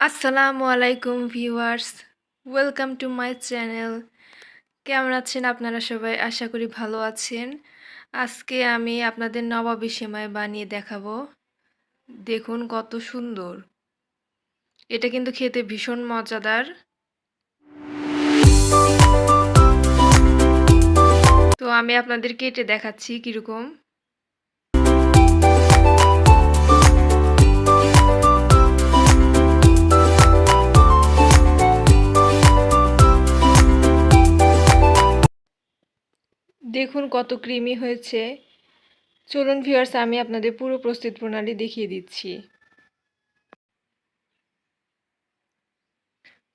আসসালামু আলাইকুম viewers, welcome to my channel. কেমন আছেন আপনারা সবাই? আশা করি ভালো আছেন। আজকে আমি আপনাদের নবাবী সেমাই বানিয়ে দেখাবো। দেখুন কত সুন্দর। এটা কিন্তু খেতে ভীষণ মজাদার। তো আমি আপনাদের কেটে দেখাচ্ছি কিরকম। দেখুন কত ক্রিমি হয়েছে। চলুন ভিউয়ার্স, আমি আপনাদের পুরো প্রস্তুত প্রণালী দেখিয়ে দিচ্ছি।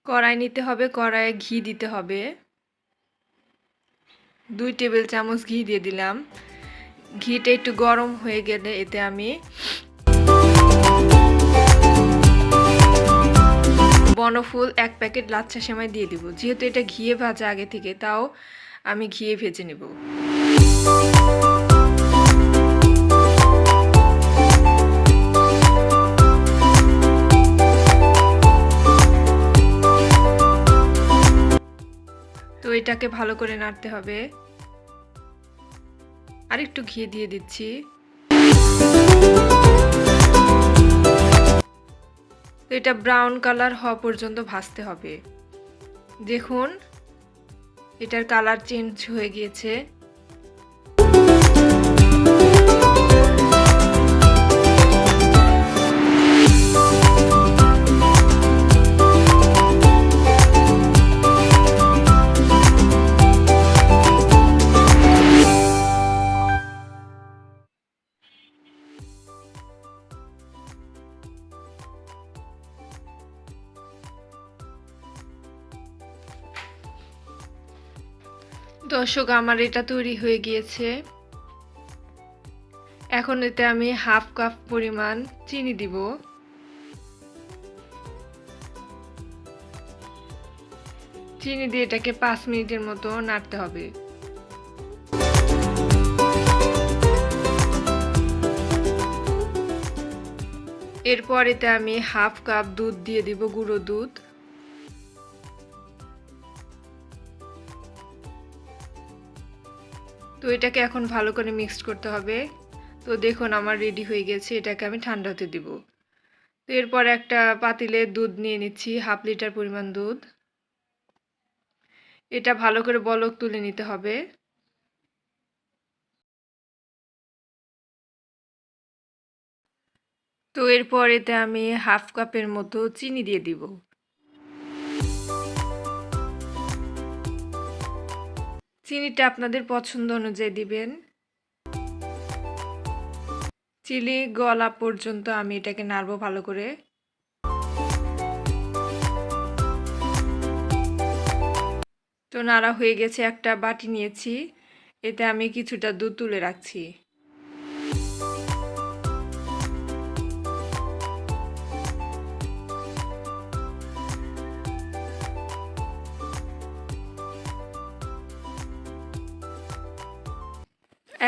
কড়াই নিতে হবে, কড়াইয়ে ঘি দিতে হবে। 2 টেবিল চামচ ঘি দিয়ে দিলাম। ঘিটা একটু গরম হয়ে গেলে এতে আমি বনফুল 1 প্যাকেট লাচ্ছা সেমাই দিয়ে দিব। যেহেতু এটা ঘিয়ে ভাজা আগে থেকে, তাও আমি ঘিয়ে ভেজে নেব। তো এটাকে ভালো করে নাড়তে হবে। আরেকটু ঘি দিয়ে দিচ্ছি। তো এটা ব্রাউন কালার হওয়া পর্যন্ত ভাজতে হবে। দেখুন এটার কালার চেঞ্জ হয়ে গিয়েছে। দর্শক, আমার এটা তৈরি হয়ে গিয়েছে। এখন এতে আমি হাফ কাপ পরিমাণ চিনি দিব। চিনি দিয়ে এটাকে 5 মিনিটের মতো নাড়তে হবে। এরপর এতে আমি হাফ কাপ দুধ দিয়ে দিব, গুঁড়ো দুধ। তো এটাকে এখন ভালো করে মিক্সড করতে হবে। তো দেখুন আমার রেডি হয়ে গেছে। এটাকে আমি ঠান্ডা হতে দিব। তো এরপর একটা পাতিলে দুধ নিয়ে নিচ্ছি, হাফ লিটার পরিমাণ দুধ। এটা ভালো করে বলক তুলে নিতে হবে। তো এরপর এতে আমি হাফ কাপের মতো চিনি দিয়ে দিব। চিনিটা আপনাদের পছন্দ অনুযায়ী দিবেন। চিনি গলা পর্যন্ত আমি এটাকে নাড়বো ভালো করে। তো নাড়া হয়ে গেছে। একটা বাটি নিয়েছি, এতে আমি কিছুটা দুধ তুলে রাখছি।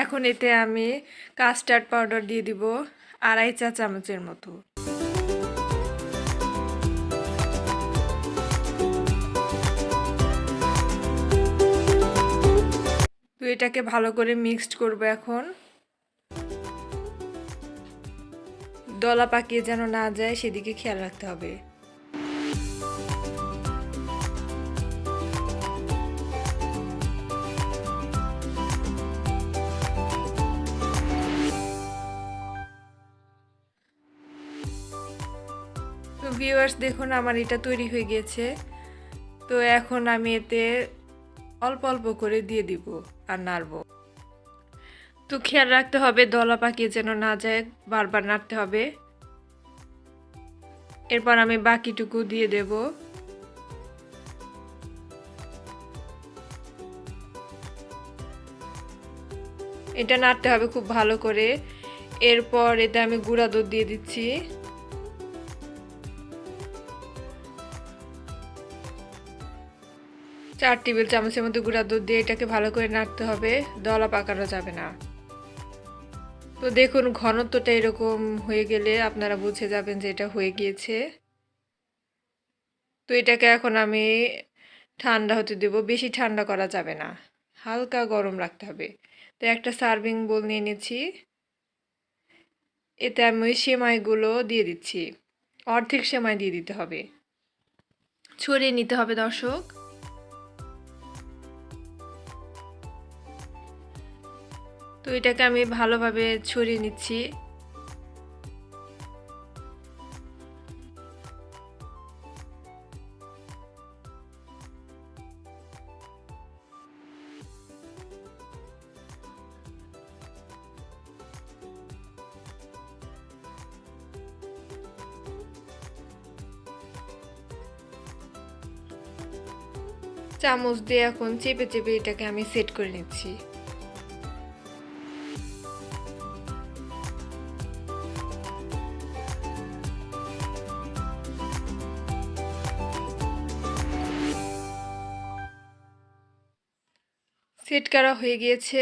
এখন এতে আমি কাস্টার্ড পাউডার দিয়ে দিব 2.5 চা চামচের মতো। তো এটাকে ভালো করে মিক্সড করব। এখন দলা পাকিয়ে যেন না যায় সেদিকে খেয়াল রাখতে হবে। তো ভিউয়ার্স, দেখুন আমার এটা তৈরি হয়ে গেছে। তো এখন আমি এতে অল্প অল্প করে দিয়ে দিব আর নাড়ব। তো খেয়াল রাখতে হবে দলা পাকিয়ে যেন না যায়, বারবার নাড়তে হবে। এরপর আমি বাকিটুকু দিয়ে দেব। এটা নাড়তে হবে খুব ভালো করে। এরপর এতে আমি গুঁড়া দুধ দিয়ে দিচ্ছি। চার টেবিল চামচের মতো গুঁড়া দুধ দিয়ে এটাকে ভালো করে নাড়তে হবে, দলা পাকানো যাবে না। তো দেখুন ঘনত্বটা এরকম হয়ে গেলে আপনারা বুঝে যাবেন যে এটা হয়ে গিয়েছে। তো এটাকে এখন আমি ঠান্ডা হতে দেব, বেশি ঠান্ডা করা যাবে না, হালকা গরম রাখতে হবে। তো একটা সার্ভিং বোল নিয়ে নিচ্ছি, এতে আমি ওই সেমাইগুলো দিয়ে দিচ্ছি, অর্ধেক সেমাই দিয়ে দিতে হবে, ছড়িয়ে নিতে হবে দর্শক। তো এটাকে আমি ভালোভাবে ছড়িয়ে নিচ্ছি। চামচ দিয়ে এখন চেপে চেপে এটাকে আমি সেট করে নিচ্ছি। সেট করা হয়ে গিয়েছে।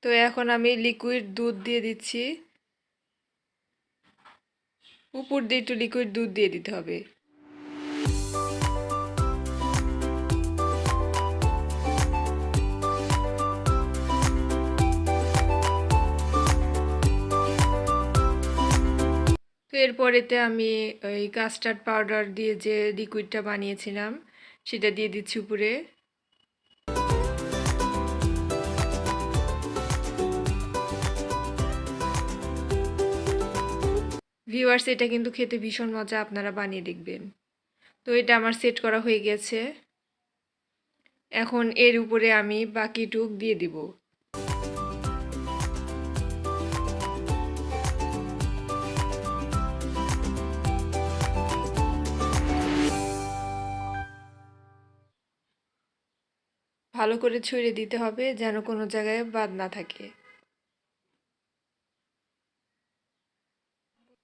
তো এখন আমি লিকুইড দুধ দিয়ে দিচ্ছি, উপর দিয়ে একটু লিকুইড দুধ দিয়ে দিতে হবে। তো এরপরেতে আমি ওই কাস্টার্ড পাউডার দিয়ে যে লিকুইডটা বানিয়েছিলাম সেটা দিয়ে দিচ্ছি উপরে। ভিউয়ার্স, এটা কিন্তু খেতে ভীষণ মজা, আপনারা বানিয়ে দেখবেন। তো এটা আমার সেট করা হয়ে গেছে। এখন এর উপরে আমি বাকিটুক দিয়ে দিব। ভালো করে ছড়িয়ে দিতে হবে যেন কোনো জায়গায় বাদ না থাকে।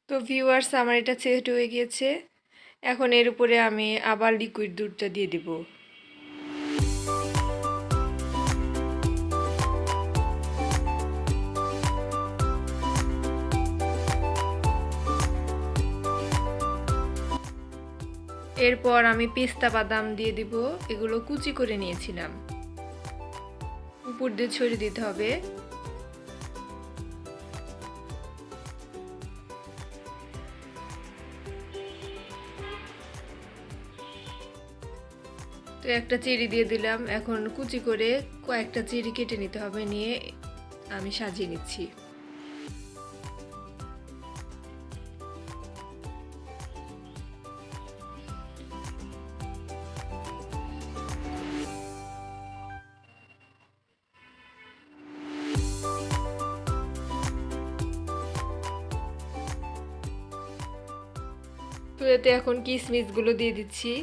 তো ভিউয়ার্স, আমার এটা সেট হয়ে গিয়েছে। এখন এর উপরে আমি আবার লিকুইড দুধটা দিয়ে দিব। এরপর আমি পেস্তা বাদাম দিয়ে দিব, এগুলো কুচি করে নিয়েছিলাম, উপর দিয়ে ছড়িয়ে দিতে হবে। তো একটা চেরি দিয়ে দিলাম, এখন কুচি করে কয়েকটা চেরি কেটে নিতে হবে, নিয়ে আমি সাজিয়ে নিচ্ছি। তো এতে এখন কিশমিশগুলো দিয়ে দিচ্ছি।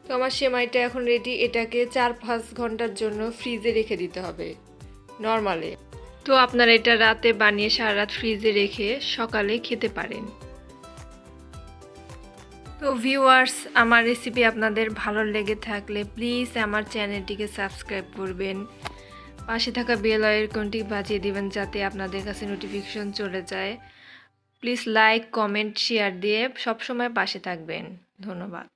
তো আমার সেমাইটা এখন রেডি, এটাকে 4-5 ঘন্টার জন্য ফ্রিজে রেখে দিতে হবে নরমালে। তো আপনারা এটা রাতে বানিয়ে সারা রাত ফ্রিজে রেখে সকালে খেতে পারেন। তো ভিউয়ার্স, আমার রেসিপি আপনাদের ভালো লেগে থাকলে প্লিজ আমার চ্যানেলটিকে সাবস্ক্রাইব করবেন, পাশে থাকা বেল আইকনটি বাজিয়ে দিবেন যাতে আপনাদের কাছে নোটিফিকেশন চলে যায়। প্লিজ লাইক, কমেন্ট, শেয়ার দিয়ে সবসময় পাশে থাকবেন। ধন্যবাদ।